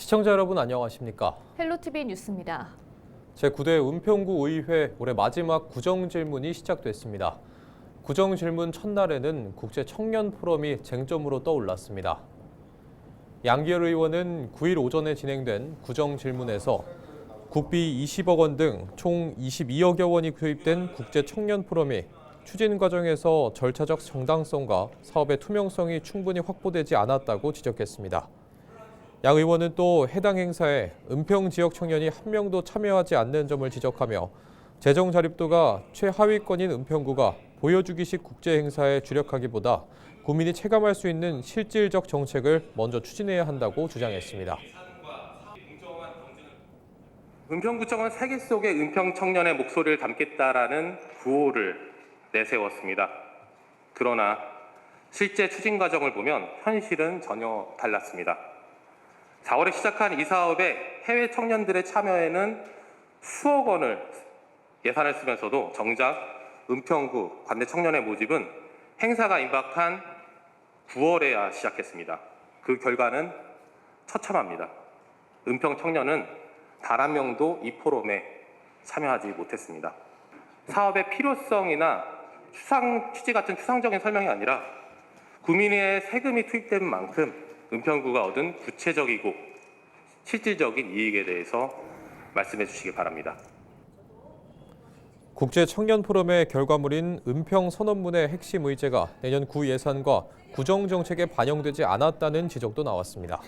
시청자 여러분 안녕하십니까? 헬로티비 뉴스입니다. 제9대 은평구 의회 올해 마지막 구정질문이 시작됐습니다. 구정질문 첫날에는 국제청년포럼이 쟁점으로 떠올랐습니다. 양기열 의원은 9일 오전에 진행된 구정질문에서 국비 20억 원 등 총 22억여 원이 투입된 국제청년포럼이 추진 과정에서 절차적 정당성과 사업의 투명성이 충분히 확보되지 않았다고 지적했습니다. 양 의원은 또 해당 행사에 은평 지역 청년이 한 명도 참여하지 않는 점을 지적하며 재정 자립도가 최하위권인 은평구가 보여주기식 국제 행사에 주력하기보다 국민이 체감할 수 있는 실질적 정책을 먼저 추진해야 한다고 주장했습니다. 은평구청은 세계 속의 은평 청년의 목소리를 담겠다라는 구호를 내세웠습니다. 그러나 실제 추진 과정을 보면 현실은 전혀 달랐습니다. 4월에 시작한 이 사업에 해외 청년들의 참여에는 수억 원을 예산을 쓰면서도 정작 은평구 관내 청년의 모집은 행사가 임박한 9월에야 시작했습니다. 그 결과는 처참합니다. 은평 청년은 단 한 명도 이 포럼에 참여하지 못했습니다. 사업의 필요성이나 취지 같은 추상적인 설명이 아니라 국민의 세금이 투입된 만큼 은평구가 얻은 구체적이고 실질적인 이익에 대해서 말씀해 주시기 바랍니다. 국제청년포럼의 결과물인 은평선언문의 핵심 의제가 내년 구 예산과 구정정책에 반영되지 않았다는 지적도 나왔습니다.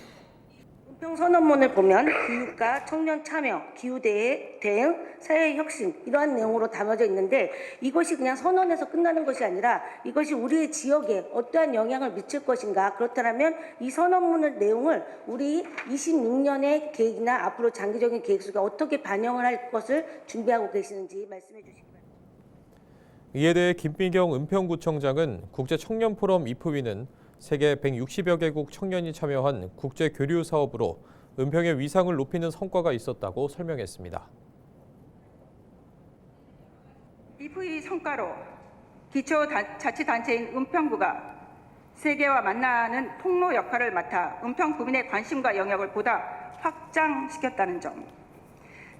은평선언문을 보면 교육과 청년 참여, 기후대응, 사회혁신 이러한 내용으로 담아져 있는데 이것이 그냥 선언에서 끝나는 것이 아니라 이것이 우리의 지역에 어떠한 영향을 미칠 것인가. 그렇다면 이 선언문의 내용을 우리 26년의 계획이나 앞으로 장기적인 계획 속에 어떻게 반영을 할 것을 준비하고 계시는지 말씀해 주시기 바랍니다. 이에 대해 김민경 은평구청장은 국제청년포럼 이프위는 세계 160여 개국 청년이 참여한 국제 교류 사업으로 은평의 위상을 높이는 성과가 있었다고 설명했습니다. 이프위 성과로 기초자치단체인 은평구가 세계와 만나는 통로 역할을 맡아 은평 구민의 관심과 영역을 보다 확장시켰다는 점,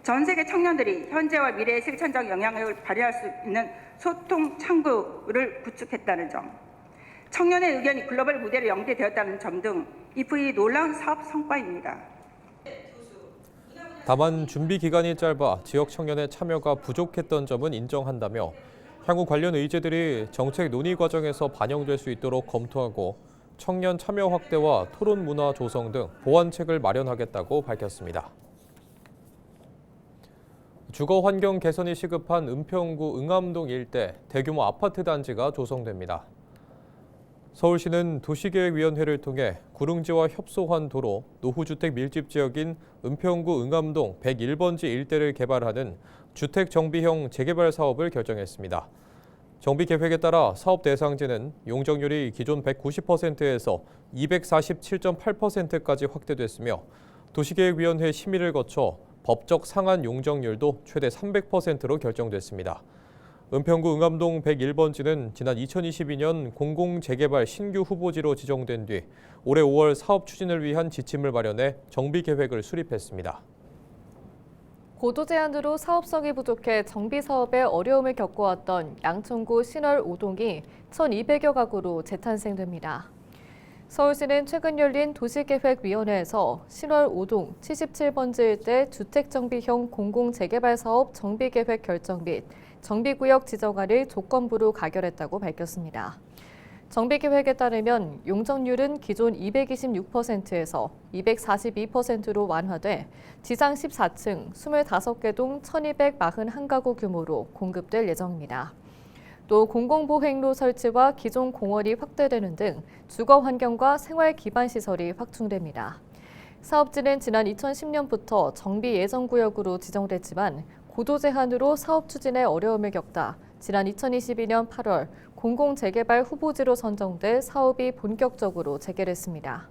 전 세계 청년들이 현재와 미래의 실천적 영향력을 발휘할 수 있는 소통 창구를 구축했다는 점, 청년의 의견이 글로벌 무대로 연계되었다는 점 등 이프위 놀라운 사업 성과입니다. 다만 준비 기간이 짧아 지역 청년의 참여가 부족했던 점은 인정한다며 향후 관련 의제들이 정책 논의 과정에서 반영될 수 있도록 검토하고 청년 참여 확대와 토론 문화 조성 등 보완책을 마련하겠다고 밝혔습니다. 주거 환경 개선이 시급한 은평구 응암동 일대 대규모 아파트 단지가 조성됩니다. 서울시는 도시계획위원회를 통해 구릉지와 협소한 도로, 노후주택 밀집 지역인 은평구 응암동 101번지 일대를 개발하는 주택정비형 재개발 사업을 결정했습니다. 정비계획에 따라 사업 대상지는 용적률이 기존 190%에서 247.8%까지 확대됐으며 도시계획위원회 심의를 거쳐 법적 상한 용적률도 최대 300%로 결정됐습니다. 은평구 응암동 101번지는 지난 2022년 공공재개발 신규 후보지로 지정된 뒤 올해 5월 사업 추진을 위한 지침을 마련해 정비 계획을 수립했습니다. 고도 제한으로 사업성이 부족해 정비 사업에 어려움을 겪어왔던 양천구 신월 5동이 1,200여 가구로 재탄생됩니다. 서울시는 최근 열린 도시계획위원회에서 신월 5동 77번지 일대 주택정비형 공공재개발 사업 정비계획 결정 및 정비구역 지정안을 조건부로 가결했다고 밝혔습니다. 정비계획에 따르면 용적률은 기존 226%에서 242%로 완화돼 지상 14층 25개 동 1,241가구 규모로 공급될 예정입니다. 또 공공보행로 설치와 기존 공원이 확대되는 등 주거 환경과 생활 기반 시설이 확충됩니다. 사업지는 지난 2010년부터 정비 예정구역으로 지정됐지만 고도 제한으로 사업 추진에 어려움을 겪다 지난 2022년 8월 공공재개발 후보지로 선정돼 사업이 본격적으로 재개됐습니다.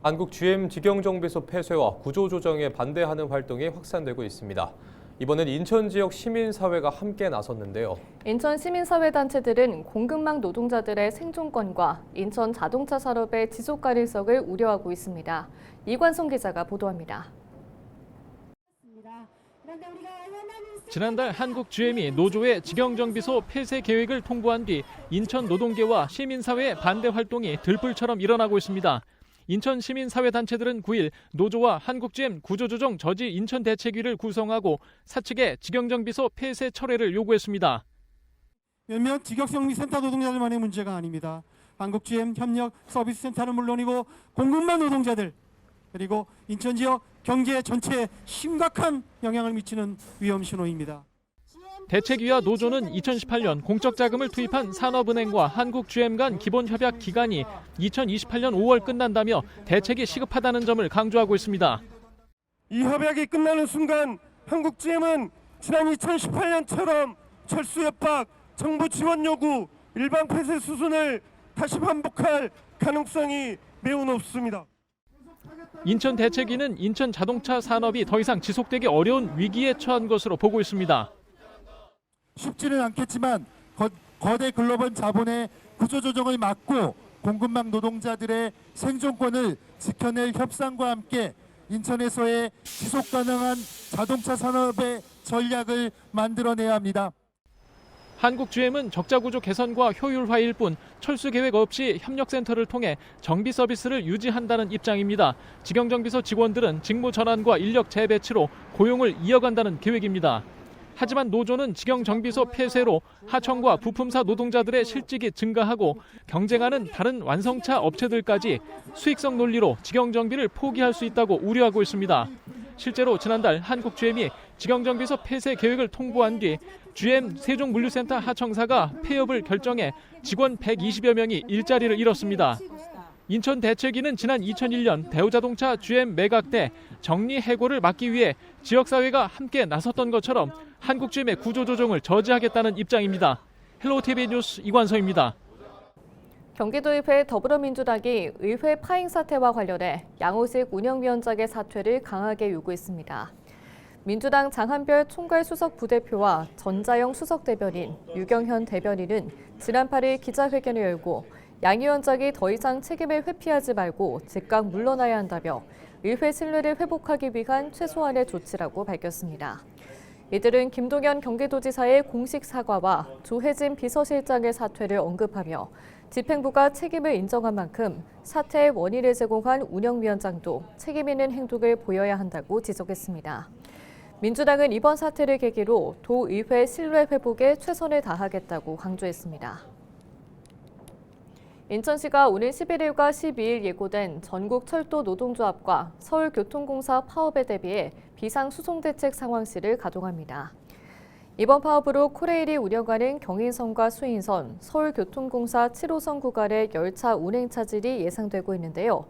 한국 GM 직영정비소 폐쇄와 구조조정에 반대하는 활동이 확산되고 있습니다. 이번엔 인천 지역 시민사회가 함께 나섰는데요. 인천 시민사회단체들은 공급망 노동자들의 생존권과 인천 자동차 산업의 지속 가능성을 우려하고 있습니다. 이관송 기자가 보도합니다. 지난달 한국GM이 노조의 직영정비소 폐쇄 계획을 통보한 뒤 인천 노동계와 시민사회의 반대 활동이 들불처럼 일어나고 있습니다. 인천 시민사회단체들은 9일 노조와 한국GM 구조조정 저지 인천대책위를 구성하고 사측에 직영정비소 폐쇄 철회를 요구했습니다. 몇몇 직역정비센터 노동자들만의 문제가 아닙니다. 한국GM 협력 서비스센터는 물론이고 공급망 노동자들 그리고 인천 지역 경제 전체에 심각한 영향을 미치는 위험 신호입니다. 대책위와 노조는 2018년 공적 자금을 투입한 산업은행과 한국GM 간 기본협약 기간이 2028년 5월 끝난다며 대책이 시급하다는 점을 강조하고 있습니다. 이 협약이 끝나는 순간 한국GM은 지난 2018년처럼 철수 협박, 정부 지원 요구, 일방 폐쇄 수순을 다시 반복할 가능성이 매우 높습니다. 인천 대책위는 인천 자동차 산업이 더 이상 지속되기 어려운 위기에 처한 것으로 보고 있습니다. 쉽지는 않겠지만 거대 글로벌 자본의 구조조정을 막고 공급망 노동자들의 생존권을 지켜낼 협상과 함께 인천에서의 지속가능한 자동차 산업의 전략을 만들어내야 합니다. 한국GM은 적자구조 개선과 효율화일 뿐 철수 계획 없이 협력센터를 통해 정비 서비스를 유지한다는 입장입니다. 직영정비소 직원들은 직무 전환과 인력 재배치로 고용을 이어간다는 계획입니다. 하지만 노조는 직영정비소 폐쇄로 하청과 부품사 노동자들의 실직이 증가하고 경쟁하는 다른 완성차 업체들까지 수익성 논리로 직영정비를 포기할 수 있다고 우려하고 있습니다. 실제로 지난달 한국GM이 직영정비소 폐쇄 계획을 통보한 뒤 GM 세종물류센터 하청사가 폐업을 결정해 직원 120여 명이 일자리를 잃었습니다. 인천 대책위는 지난 2001년 대우자동차 GM 매각 때 정리해고를 막기 위해 지역사회가 함께 나섰던 것처럼 한국GM의 구조조정을 저지하겠다는 입장입니다. 헬로티비 뉴스 이관서입니다. 경기도의회 더불어민주당이 의회 파행 사태와 관련해 양호식 운영위원장의 사퇴를 강하게 요구했습니다. 민주당 장한별 총괄수석 부대표와 전자영 수석대변인, 유경현 대변인은 지난 8일 기자회견을 열고 양 위원장이 더 이상 책임을 회피하지 말고 즉각 물러나야 한다며 의회 신뢰를 회복하기 위한 최소한의 조치라고 밝혔습니다. 이들은 김동연 경기도지사의 공식 사과와 조혜진 비서실장의 사퇴를 언급하며 집행부가 책임을 인정한 만큼 사태의 원인을 제공한 운영위원장도 책임 있는 행동을 보여야 한다고 지적했습니다. 민주당은 이번 사태를 계기로 도의회 신뢰 회복에 최선을 다하겠다고 강조했습니다. 인천시가 오는 11일과 12일 예고된 전국 철도 노동조합과 서울교통공사 파업에 대비해 비상수송대책 상황실을 가동합니다. 이번 파업으로 코레일이 운영하는 경인선과 수인선, 서울교통공사 7호선 구간의 열차 운행 차질이 예상되고 있는데요.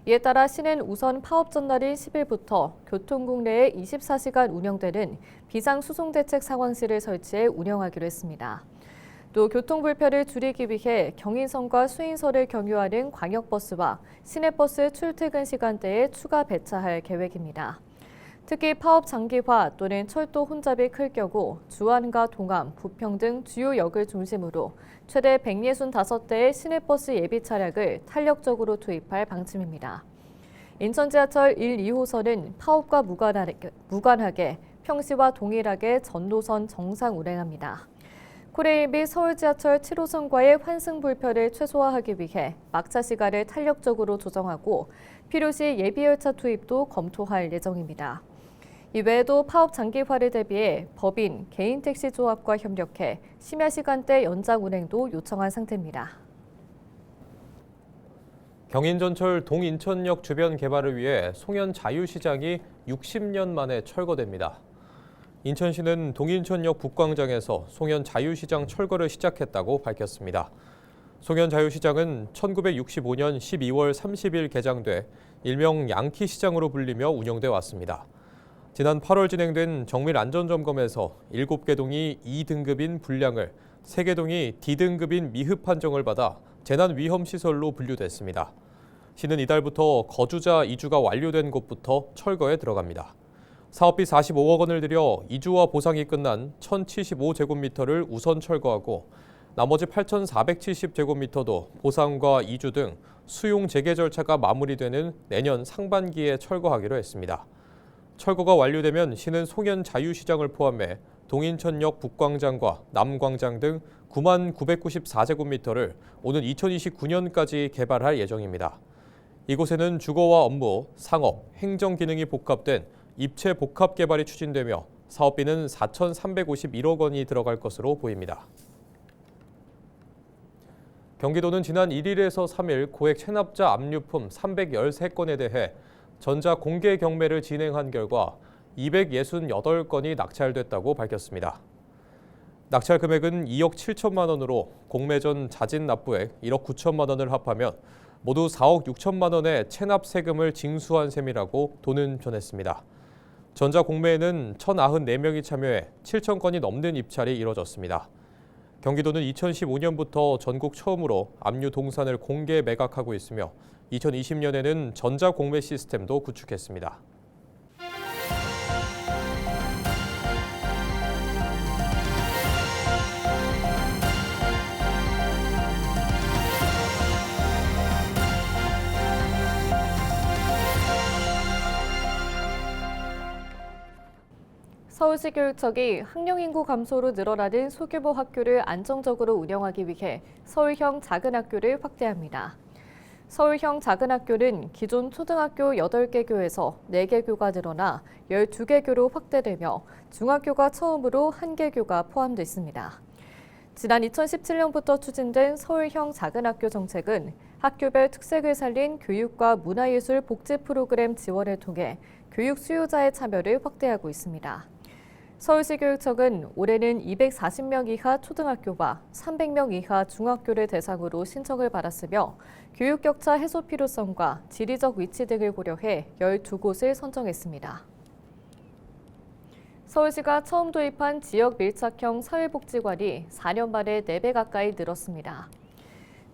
이에 따라 시는 우선 파업 전날인 10일부터 교통국 내에 24시간 운영되는 비상수송대책 상황실을 설치해 운영하기로 했습니다. 또 교통불편을 줄이기 위해 경인선과 수인선을 경유하는 광역버스와 시내버스 출퇴근 시간대에 추가 배차할 계획입니다. 특히 파업 장기화 또는 철도 혼잡이 클 경우 주안과 동암, 부평 등 주요 역을 중심으로 최대 165대의 시내버스 예비 차량을 탄력적으로 투입할 방침입니다. 인천 지하철 1, 2호선은 파업과 무관하게 평시와 동일하게 전노선 정상 운행합니다. 코레일 및 서울 지하철 7호선과의 환승 불편을 최소화하기 위해 막차 시간을 탄력적으로 조정하고 필요시 예비 열차 투입도 검토할 예정입니다. 이외에도 파업 장기화를 대비해 법인, 개인 택시 조합과 협력해 심야 시간대 연장 운행도 요청한 상태입니다. 경인전철 동인천역 주변 개발을 위해 송현 자유시장이 60년 만에 철거됩니다. 인천시는 동인천역 북광장에서 송현 자유시장 철거를 시작했다고 밝혔습니다. 송현 자유시장은 1965년 12월 30일 개장돼 일명 양키시장으로 불리며 운영돼 왔습니다. 지난 8월 진행된 정밀 안전점검에서 7개 동이 2등급인 불량을, 3개 동이 D등급인 미흡 판정을 받아 재난위험시설로 분류됐습니다. 시는 이달부터 거주자 이주가 완료된 곳부터 철거에 들어갑니다. 사업비 45억 원을 들여 이주와 보상이 끝난 1075제곱미터를 우선 철거하고 나머지 8,470제곱미터도 보상과 이주 등 수용 재개 절차가 마무리되는 내년 상반기에 철거하기로 했습니다. 철거가 완료되면 시는 송현 자유시장을 포함해 동인천역 북광장과 남광장 등 9만 994제곱미터를 오는 2029년까지 개발할 예정입니다. 이곳에는 주거와 업무, 상업, 행정 기능이 복합된 입체 복합 개발이 추진되며 사업비는 4,351억 원이 들어갈 것으로 보입니다. 경기도는 지난 1일에서 3일 고액 체납자 압류품 313건에 대해 전자 공개 경매를 진행한 결과 268건이 낙찰됐다고 밝혔습니다. 낙찰 금액은 2억 7천만 원으로 공매 전 자진 납부액 1억 9천만 원을 합하면 모두 4억 6천만 원의 체납 세금을 징수한 셈이라고 도는 전했습니다. 전자 공매에는 1,094명이 참여해 7천 건이 넘는 입찰이 이뤄졌습니다. 경기도는 2015년부터 전국 처음으로 압류 동산을 공개 매각하고 있으며 2020년에는 전자 공매 시스템도 구축했습니다. 서울시 교육청이 학령 인구 감소로 늘어나는 소규모 학교를 안정적으로 운영하기 위해 서울형 작은 학교를 확대합니다. 서울형 작은 학교는 기존 초등학교 8개 교에서 4개 교가 늘어나 12개 교로 확대되며 중학교가 처음으로 1개 교가 포함됐습니다. 지난 2017년부터 추진된 서울형 작은 학교 정책은 학교별 특색을 살린 교육과 문화예술 복지 프로그램 지원을 통해 교육 수요자의 참여를 확대하고 있습니다. 서울시 교육청은 올해는 240명 이하 초등학교와 300명 이하 중학교를 대상으로 신청을 받았으며 교육 격차 해소 필요성과 지리적 위치 등을 고려해 12곳을 선정했습니다. 서울시가 처음 도입한 지역 밀착형 사회복지관이 4년 만에 4배 가까이 늘었습니다.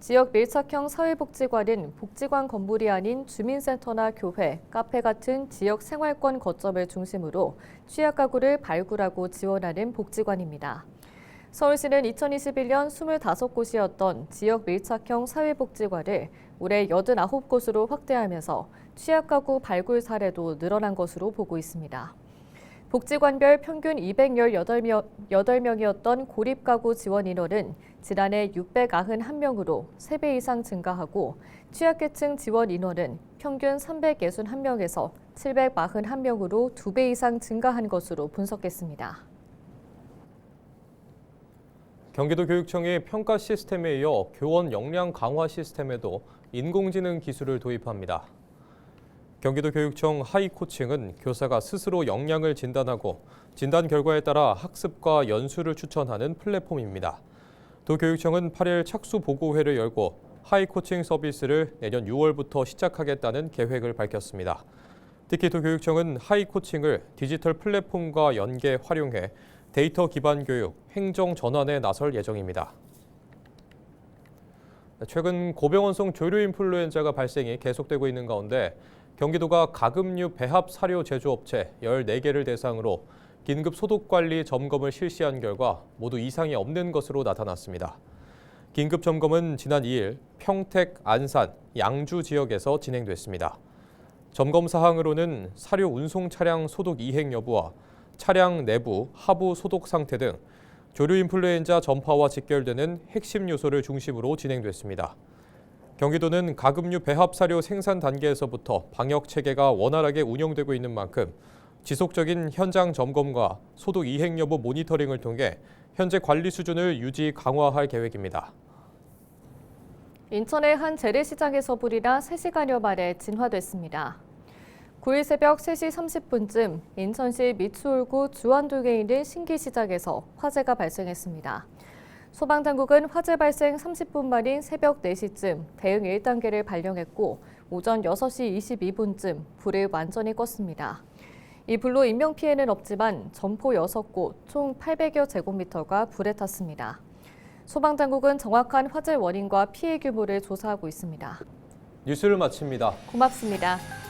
지역 밀착형 사회복지관은 복지관 건물이 아닌 주민센터나 교회, 카페 같은 지역 생활권 거점을 중심으로 취약 가구를 발굴하고 지원하는 복지관입니다. 서울시는 2021년 25곳이었던 지역 밀착형 사회복지관을 올해 89곳으로 확대하면서 취약 가구 발굴 사례도 늘어난 것으로 보고 있습니다. 복지관별 평균 218명이었던 고립가구 지원 인원은 지난해 691명으로 3배 이상 증가하고 취약계층 지원 인원은 평균 361명에서 741명으로 2배 이상 증가한 것으로 분석했습니다. 경기도 교육청이 평가 시스템에 이어 교원 역량 강화 시스템에도 인공지능 기술을 도입합니다. 경기도 교육청 하이코칭은 교사가 스스로 역량을 진단하고 진단 결과에 따라 학습과 연수를 추천하는 플랫폼입니다. 도교육청은 8일 착수 보고회를 열고 하이코칭 서비스를 내년 6월부터 시작하겠다는 계획을 밝혔습니다. 특히 도교육청은 하이코칭을 디지털 플랫폼과 연계 활용해 데이터 기반 교육, 행정 전환에 나설 예정입니다. 최근 고병원성 조류 인플루엔자가 발생이 계속되고 있는 가운데 경기도가 가금류 배합 사료 제조업체 14개를 대상으로 긴급 소독관리 점검을 실시한 결과 모두 이상이 없는 것으로 나타났습니다. 긴급 점검은 지난 2일 평택, 안산, 양주 지역에서 진행됐습니다. 점검 사항으로는 사료 운송 차량 소독 이행 여부와 차량 내부, 하부 소독 상태 등 조류 인플루엔자 전파와 직결되는 핵심 요소를 중심으로 진행됐습니다. 경기도는 가금류 배합 사료 생산 단계에서부터 방역 체계가 원활하게 운영되고 있는 만큼 지속적인 현장 점검과 소독 이행 여부 모니터링을 통해 현재 관리 수준을 유지 강화할 계획입니다. 인천의 한 재래시장에서 불이 나 3시간여 만에 진화됐습니다. 9일 새벽 3시 30분쯤 인천시 미추홀구 주안동에 있는 신기시장에서 화재가 발생했습니다. 소방당국은 화재 발생 30분 만인 새벽 4시쯤 대응 1단계를 발령했고 오전 6시 22분쯤 불을 완전히 껐습니다. 이 불로 인명피해는 없지만 점포 6곳, 총 800여 제곱미터가 불에 탔습니다. 소방당국은 정확한 화재 원인과 피해 규모를 조사하고 있습니다. 뉴스를 마칩니다. 고맙습니다.